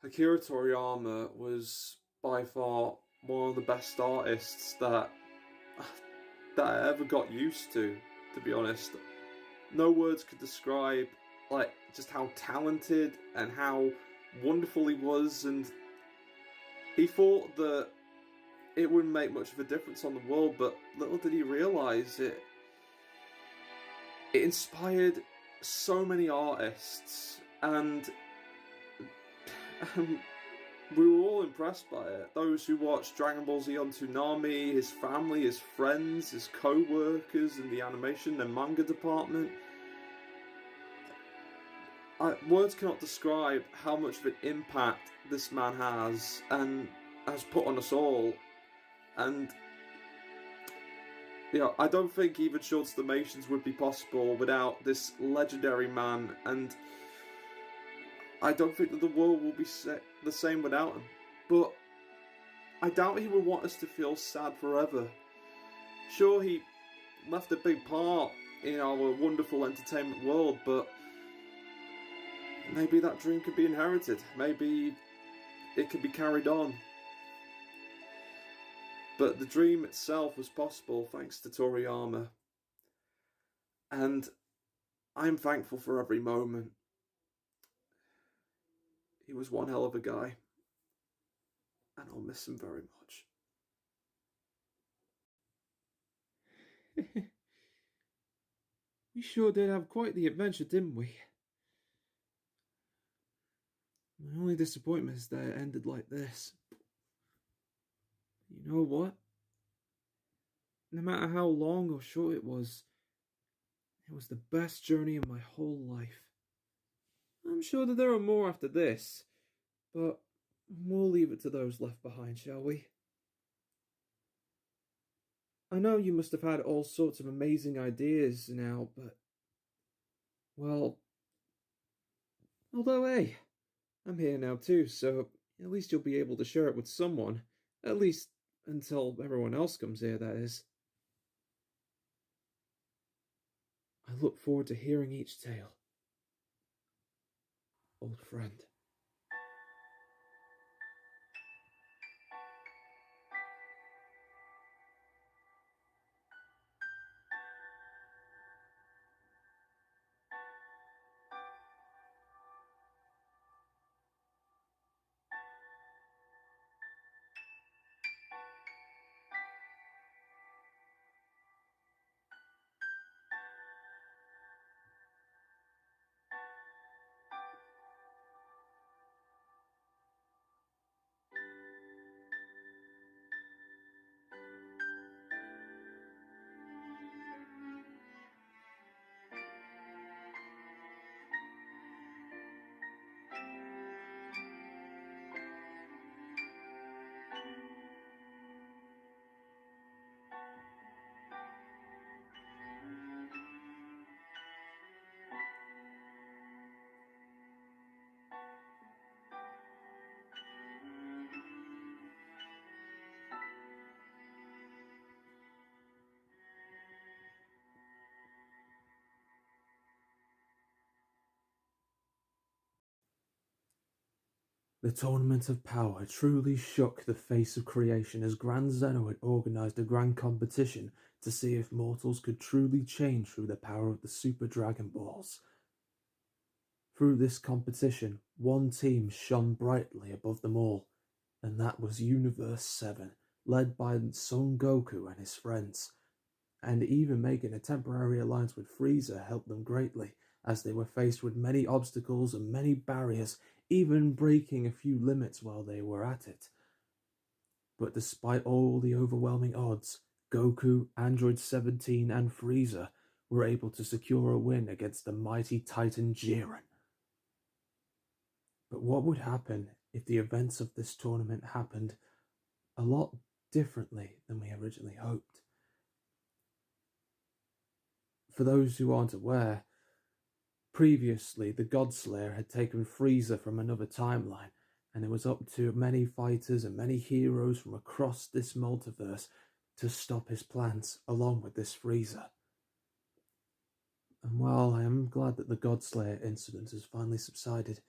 Akira Toriyama was by far one of the best artists that I ever got used to be honest. No words could describe just how talented and how wonderful he was, and he thought that it wouldn't make much of a difference on the world, but little did he realize it inspired so many artists, and we were all impressed by it. Those who watched Dragon Ball Z on Toonami, his family, his friends, his co-workers in the animation and manga department. Words cannot describe how much of an impact this man has and has put on us all. And I don't think even short animations would be possible without this legendary man, and I don't think that the world will be the same without him. But I doubt he would want us to feel sad forever. Sure, he left a big part in our wonderful entertainment world, but maybe that dream could be inherited. Maybe it could be carried on. But the dream itself was possible thanks to Toriyama. And I'm thankful for every moment. He was one hell of a guy. And I'll miss him very much. We sure did have quite the adventure, didn't we? My only disappointment is that it ended like this. You know what? No matter how long or short it was the best journey in my whole life. I'm sure that there are more after this, but we'll leave it to those left behind, shall we? I know you must have had all sorts of amazing ideas now, but... well... although, hey, I'm here now too, so at least you'll be able to share it with someone. At least until everyone else comes here, that is. I look forward to hearing each tale. Old friend. The Tournament of Power truly shook the face of creation as Grand Zeno had organised a grand competition to see if mortals could truly change through the power of the Super Dragon Balls. Through this competition, one team shone brightly above them all, and that was Universe 7, led by Son Goku and his friends. And even making a temporary alliance with Frieza helped them greatly, as they were faced with many obstacles and many barriers, even breaking a few limits while they were at it. But despite all the overwhelming odds, Goku, Android 17 and Frieza were able to secure a win against the mighty Titan Jiren. But what would happen if the events of this tournament happened a lot differently than we originally hoped? For those who aren't aware, previously the Godslayer had taken Frieza from another timeline, and it was up to many fighters and many heroes from across this multiverse to stop his plans, along with this Frieza. And while I am glad that the Godslayer incident has finally subsided,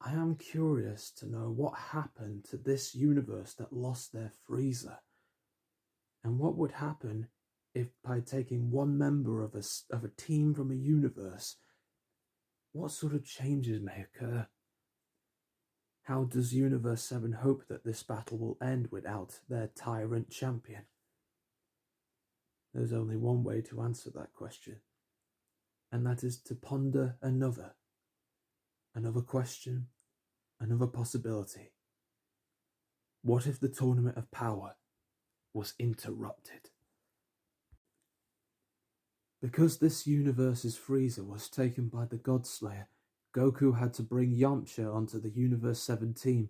I am curious to know what happened to this universe that lost their Frieza. And what would happen if, by taking one member of a team from a universe, what sort of changes may occur? How does Universe 7 hope that this battle will end without their tyrant champion? There's only one way to answer that question, and that is to ponder another question, another possibility. What if the Tournament of Power was interrupted? Because this universe's Frieza was taken by the Godslayer, Goku had to bring Yamcha onto the Universe 7 team,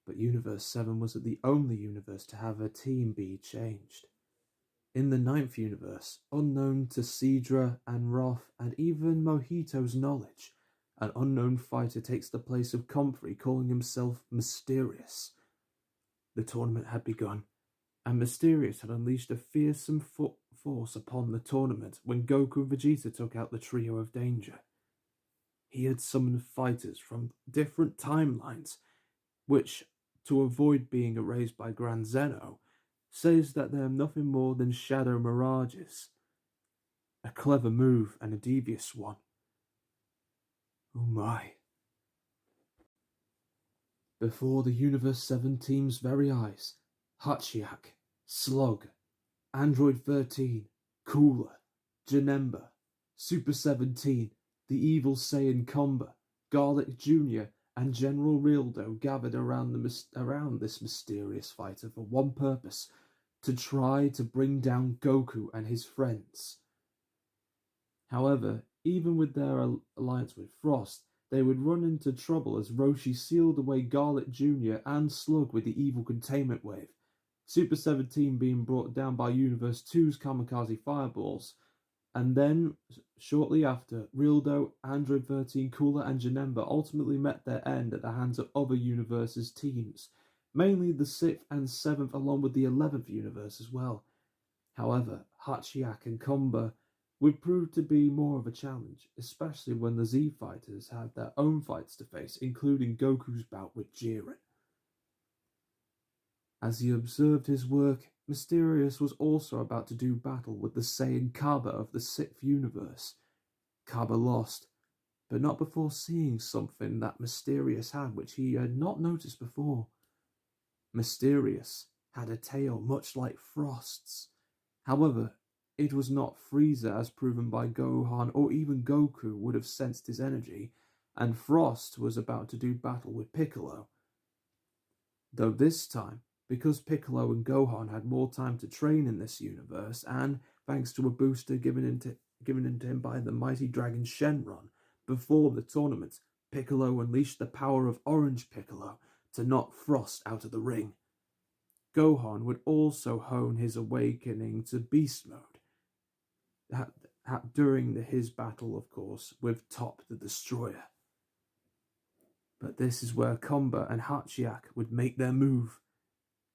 but Universe 7 wasn't the only universe to have a team be changed. In the 9th universe, unknown to Sidra and Roth and even Mojito's knowledge, an unknown fighter takes the place of Comfrey, calling himself Mysterious. The tournament had begun, and Mysterious had unleashed a fearsome force upon the tournament when Goku and Vegeta took out the trio of danger. He had summoned fighters from different timelines, which, to avoid being erased by Grand Zeno, says that they are nothing more than shadow mirages. A clever move and a devious one. Oh my. Before the Universe 7 team's very eyes, Hachiak, Slug, Android 13, Cooler, Janemba, Super 17, the evil Saiyan Comba, Garlic Jr., and General Rildo gathered around this mysterious fighter for one purpose: to try to bring down Goku and his friends. However, even with their alliance with Frost, they would run into trouble as Roshi sealed away Garlic Jr. and Slug with the evil containment wave, Super 17 being brought down by Universe 2's kamikaze fireballs, and then, shortly after, Rildo, Android 13, Cooler, and Janemba ultimately met their end at the hands of other universes' teams, mainly the 6th and 7th along with the 11th universe as well. However, Hachiak and Comba would prove to be more of a challenge, especially when the Z fighters had their own fights to face, including Goku's bout with Jiren. As he observed his work, Mysterious was also about to do battle with the Saiyan Kaba of the 6th universe. Kaba lost, but not before seeing something that Mysterious had which he had not noticed before. Mysterious had a tail much like Frost's. However, it was not Frieza, as proven by Gohan or even Goku would have sensed his energy, and Frost was about to do battle with Piccolo. Though this time, because Piccolo and Gohan had more time to train in this universe, and thanks to a booster given into him by the mighty dragon Shenron, before the tournament, Piccolo unleashed the power of Orange Piccolo to knock Frost out of the ring. Gohan would also hone his awakening to beast mode during his battle, of course, with Top the Destroyer. But this is where Comba and Hachiak would make their move.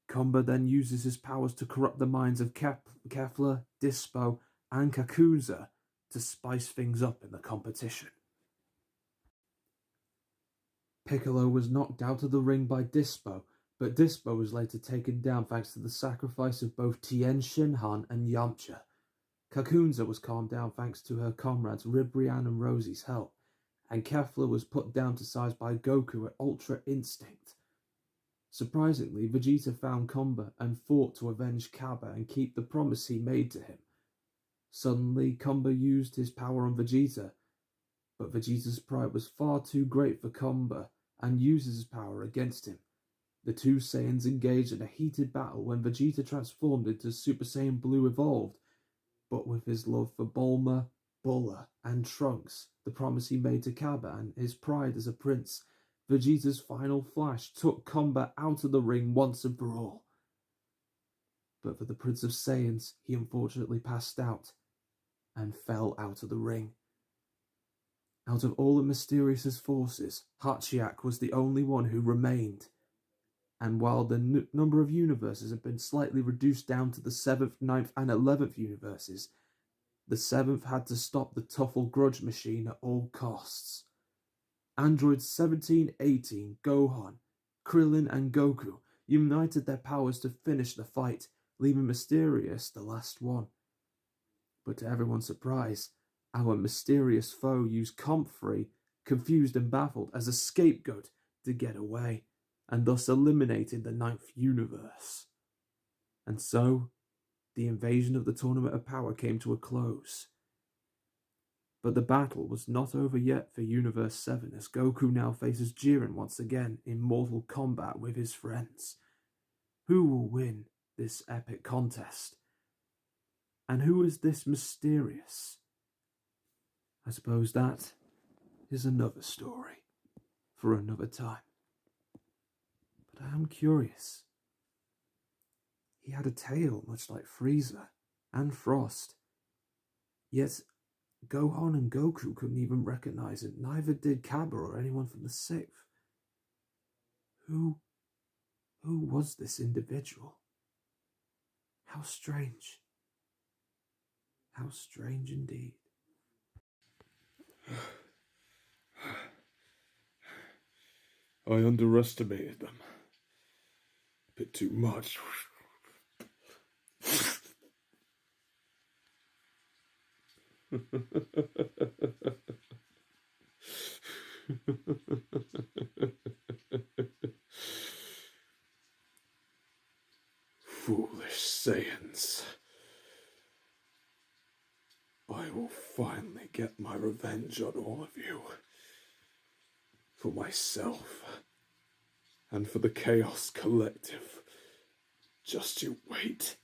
Comba then uses his powers to corrupt the minds of Kefla, Dispo, and Kakuza to spice things up in the competition. Piccolo was knocked out of the ring by Dispo, but Dispo was later taken down thanks to the sacrifice of both Tien Shinhan and Yamcha. Kakunza was calmed down thanks to her comrades Ribrianne and Rosie's help, and Kefla was put down to size by Goku at Ultra Instinct. Surprisingly, Vegeta found Comba and fought to avenge Kaba and keep the promise he made to him. Suddenly, Comba used his power on Vegeta, but Vegeta's pride was far too great for Comba and uses his power against him. The two Saiyans engaged in a heated battle when Vegeta transformed into Super Saiyan Blue Evolved, but with his love for Bulma, Bulla, and Trunks, the promise he made to Kaba, and his pride as a prince, Vegeta's final flash took Comba out of the ring once and for all. But for the Prince of Saiyans, he unfortunately passed out and fell out of the ring. Out of all of Mysterious's forces, Hachiak was the only one who remained. And while the number of universes had been slightly reduced down to the 7th, 9th, and 11th universes, the 7th had to stop the Tuffle grudge machine at all costs. Androids 17, 18, Gohan, Krillin, and Goku united their powers to finish the fight, leaving Mysterious the last one. But to everyone's surprise, our mysterious foe used Comfrey, confused and baffled, as a scapegoat to get away, and thus eliminated the ninth universe. And so, the invasion of the Tournament of Power came to a close. But the battle was not over yet for Universe 7, as Goku now faces Jiren once again in mortal combat with his friends. Who will win this epic contest? And who is this Mysterious? I suppose that is another story for another time. But I am curious. He had a tail much like Frieza and Frost. Yet Gohan and Goku couldn't even recognize it, neither did Cabba or anyone from the Sixth. Who was this individual? How strange. How strange indeed. I underestimated them. A bit too much. Foolish Saiyans. I will finally get my revenge on all of you. For myself. And for the Chaos Collective. Just you wait.